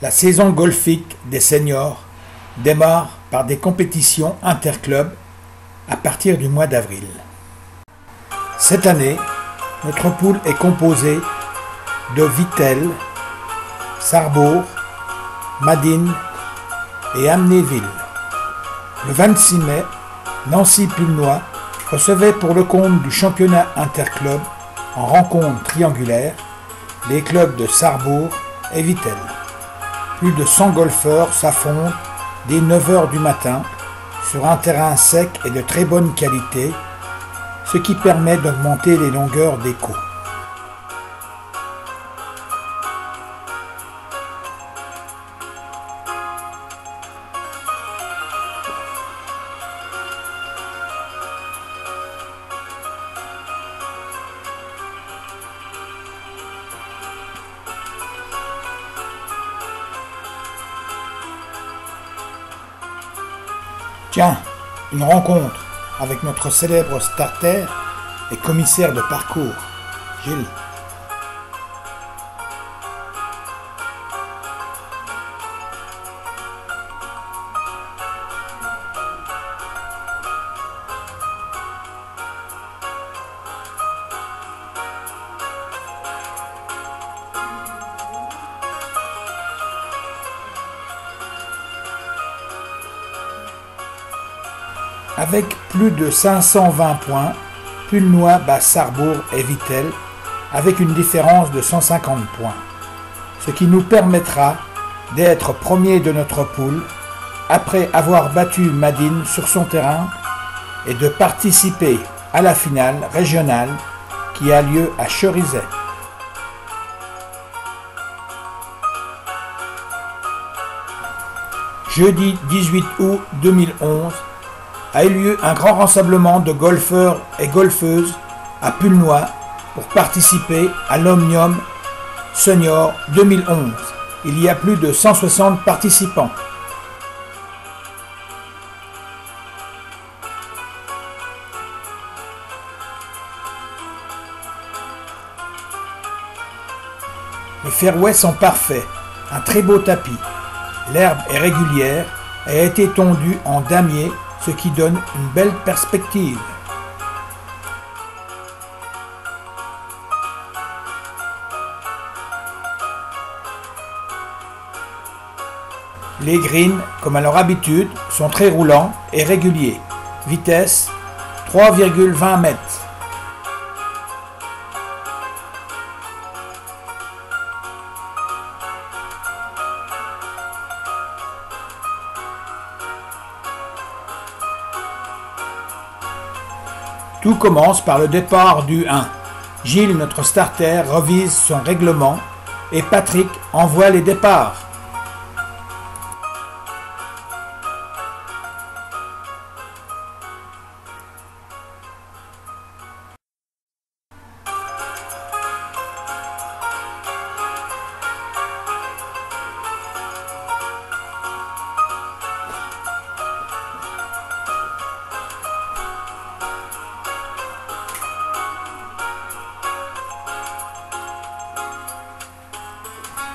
La saison golfique des seniors démarre par des compétitions interclubs à partir du mois d'avril. Cette année, notre poule est composée de Vittel, Sarrebourg, Madine et Amnéville. Le 26 mai, Nancy-Pulnoy recevait pour le compte du championnat interclub en rencontre triangulaire les clubs de Sarrebourg et Vittel. Plus de 100 golfeurs s'affrontent dès 9 h du matin sur un terrain sec et de très bonne qualité, ce qui permet d'augmenter les longueurs d'écho. Tiens, une rencontre avec notre célèbre starter et commissaire de parcours, Gilles. Avec plus de 520 points, Pulnoy bat Sarrebourg et Vittel avec une différence de 150 points, ce qui nous permettra d'être premiers de notre poule après avoir battu Madine sur son terrain et de participer à la finale régionale qui a lieu à Cherizet. Jeudi 18 août 2011, a eu lieu un grand rassemblement de golfeurs et golfeuses à Pulnoy pour participer à l'Omnium Senior 2011. Il y a plus de 160 participants. Les fairways sont parfaits, un très beau tapis. L'herbe est régulière et a été tondue en damier, ce qui donne une belle perspective. Les greens, comme à leur habitude, sont très roulants et réguliers. Vitesse 3,20 mètres. Tout commence par le départ du 1. Gilles, notre starter, revise son règlement et Patrick envoie les départs.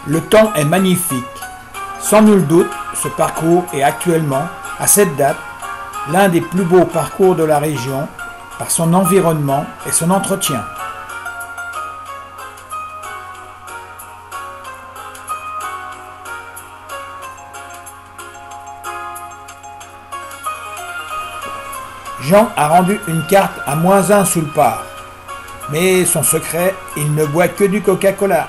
Le temps est magnifique. Sans nul doute, ce parcours est actuellement, à cette date, l'un des plus beaux parcours de la région par son environnement et son entretien. Jean a rendu une carte à -1 sous le par. Mais son secret, il ne boit que du Coca-Cola.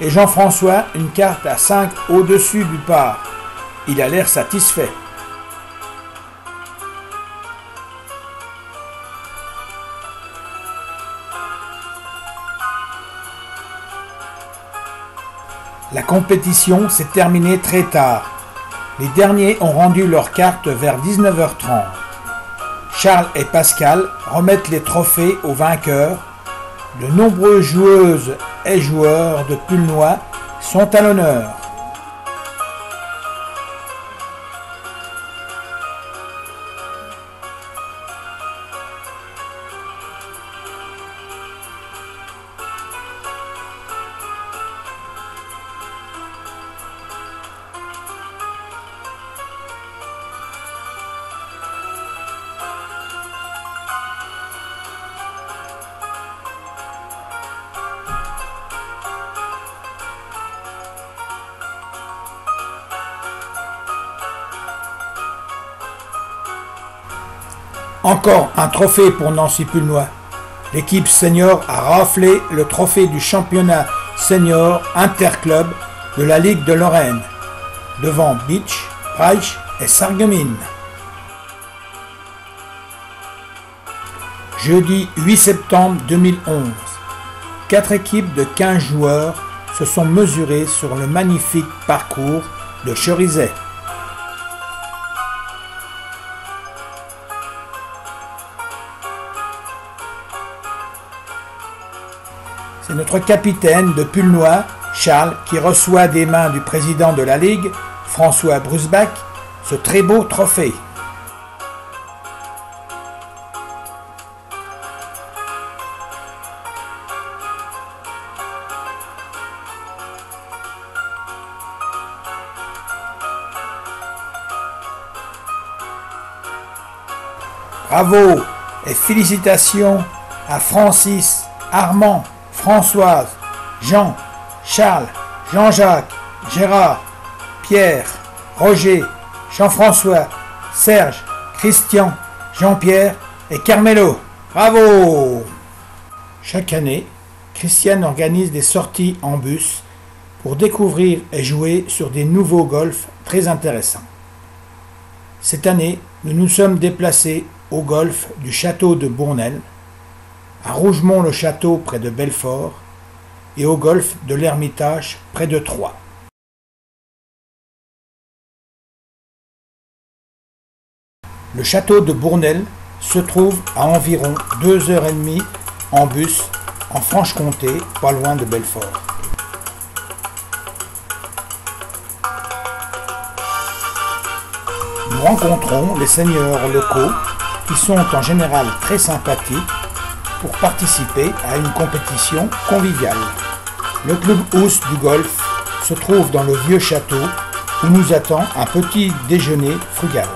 Et Jean-François une carte à 5 au-dessus du par. Il a l'air satisfait. La compétition s'est terminée très tard. Les derniers ont rendu leurs cartes vers 19 h 30. Charles et Pascal remettent les trophées aux vainqueurs. De nombreuses joueuses et joueurs de Pulnoy sont à l'honneur. Encore un trophée pour Nancy-Pulnois. L'équipe senior a raflé le trophée du championnat senior interclub de la Ligue de Lorraine, devant Bitche, Reich et Sarreguemines. Jeudi 8 septembre 2011, 4 équipes de 15 joueurs se sont mesurées sur le magnifique parcours de Cherizet. C'est notre capitaine de Pulnois, Charles, qui reçoit des mains du président de la Ligue, François Brusbach, ce très beau trophée. Bravo et félicitations à Francis, Armand, Françoise, Jean, Charles, Jean-Jacques, Gérard, Pierre, Roger, Jean-François, Serge, Christian, Jean-Pierre et Carmelo. Bravo! Chaque année, Christiane organise des sorties en bus pour découvrir et jouer sur des nouveaux golfs très intéressants. Cette année, nous nous sommes déplacés au golf du château de Bournel, à Rougemont-le-Château près de Belfort et au golf de l'Ermitage près de Troyes. Le château de Bournel se trouve à environ 2h30 en bus en Franche-Comté, pas loin de Belfort. Nous rencontrons les seigneurs locaux qui sont en général très sympathiques pour participer à une compétition conviviale. Le club hausse du golf se trouve dans le vieux château où nous attend un petit déjeuner frugal.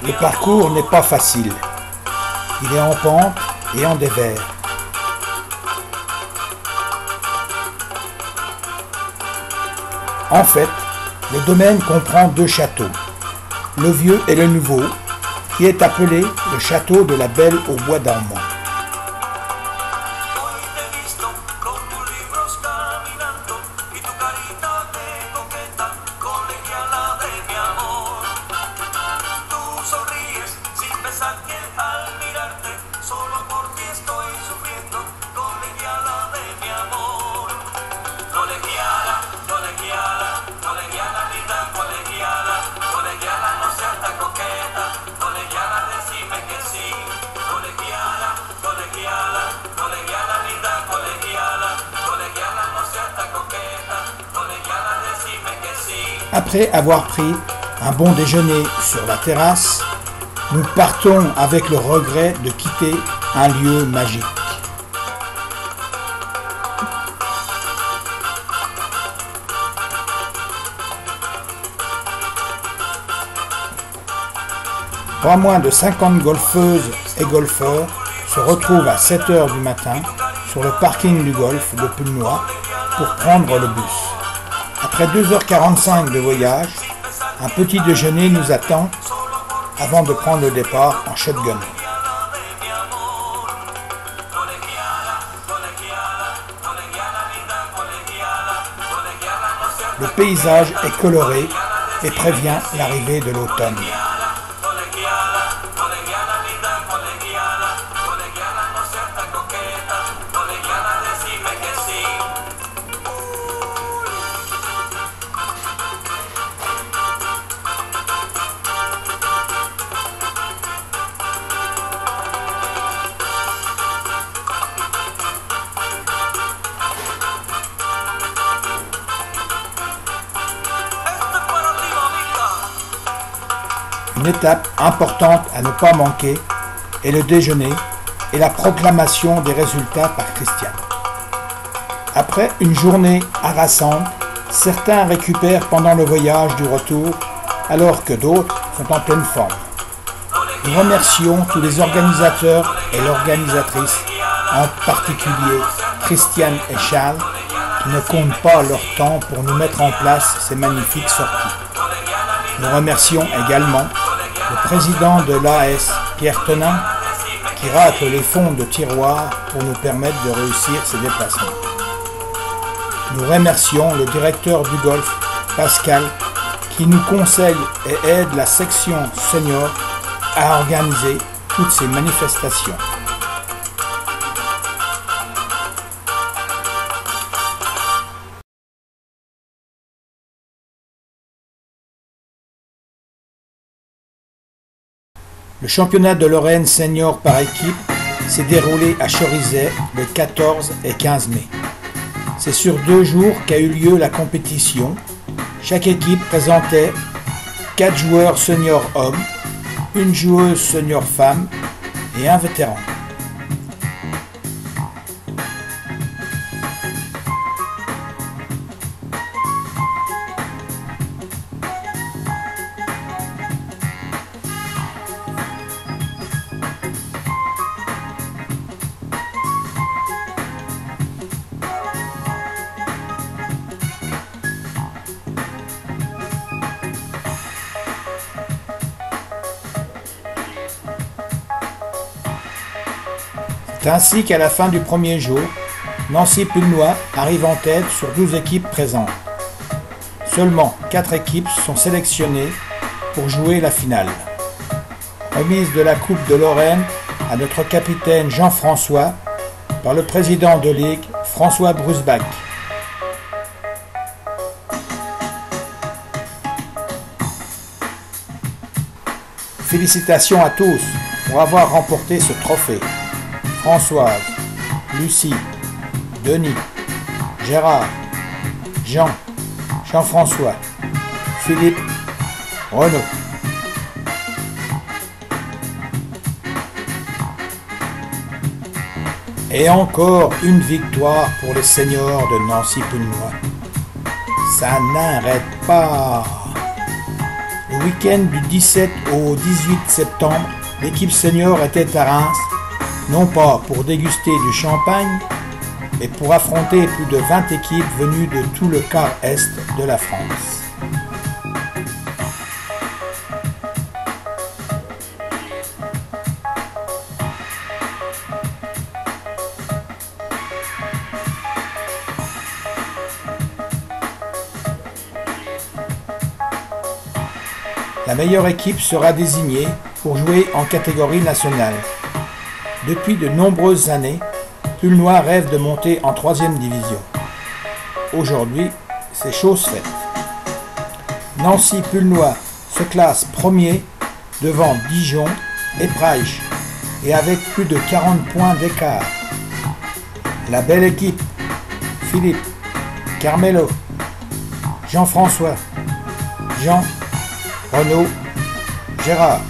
Le parcours n'est pas facile. Il est en pente et en dévers. En fait, le domaine comprend 2 châteaux, le vieux et le nouveau, qui est appelé le château de la Belle au Bois d'Armand. Après avoir pris un bon déjeuner sur la terrasse, nous partons avec le regret de quitter un lieu magique. Pas moins de 50 golfeuses et golfeurs se retrouvent à 7 h du matin sur le parking du golf de Pulnois pour prendre le bus. Après 2h45 de voyage, un petit déjeuner nous attend avant de prendre le départ en shotgun. Le paysage est coloré et prévient l'arrivée de l'automne. Une étape importante à ne pas manquer est le déjeuner et la proclamation des résultats par Christiane. Après une journée harassante, certains récupèrent pendant le voyage du retour alors que d'autres sont en pleine forme. Nous remercions tous les organisateurs et l'organisatrice, en particulier Christiane et Charles, qui ne comptent pas leur temps pour nous mettre en place ces magnifiques sorties. Nous remercions également le président de l'AS, Pierre Tenin, qui rate les fonds de tiroir pour nous permettre de réussir ces déplacements. Nous remercions le directeur du golf, Pascal, qui nous conseille et aide la section senior à organiser toutes ces manifestations. Le championnat de Lorraine senior par équipe s'est déroulé à Chorizet le 14 et 15 mai. C'est sur 2 jours qu'a eu lieu la compétition. Chaque équipe présentait 4 joueurs seniors hommes, une joueuse senior femme et un vétéran. C'est ainsi qu'à la fin du premier jour, Nancy-Pulnoy arrive en tête sur 12 équipes présentes. Seulement 4 équipes sont sélectionnées pour jouer la finale. Remise de la Coupe de Lorraine à notre capitaine Jean-François par le président de Ligue, François Brusbach. Félicitations à tous pour avoir remporté ce trophée. Françoise, Lucie, Denis, Gérard, Jean, Jean-François, Philippe, Renaud. Et encore une victoire pour les seniors de Nancy-Pulnoy. Ça n'arrête pas. Le week-end du 17 au 18 septembre, l'équipe senior était à Reims, non pas pour déguster du champagne, mais pour affronter plus de 20 équipes venues de tout le quart est de la France. La meilleure équipe sera désignée pour jouer en catégorie nationale. Depuis de nombreuses années, Pulnoy rêve de monter en 3e division. Aujourd'hui, c'est chose faite. Nancy-Pulnoy se classe premier devant Dijon et Praich et avec plus de 40 points d'écart. La belle équipe, Philippe, Carmelo, Jean-François, Jean, Renaud, Gérard.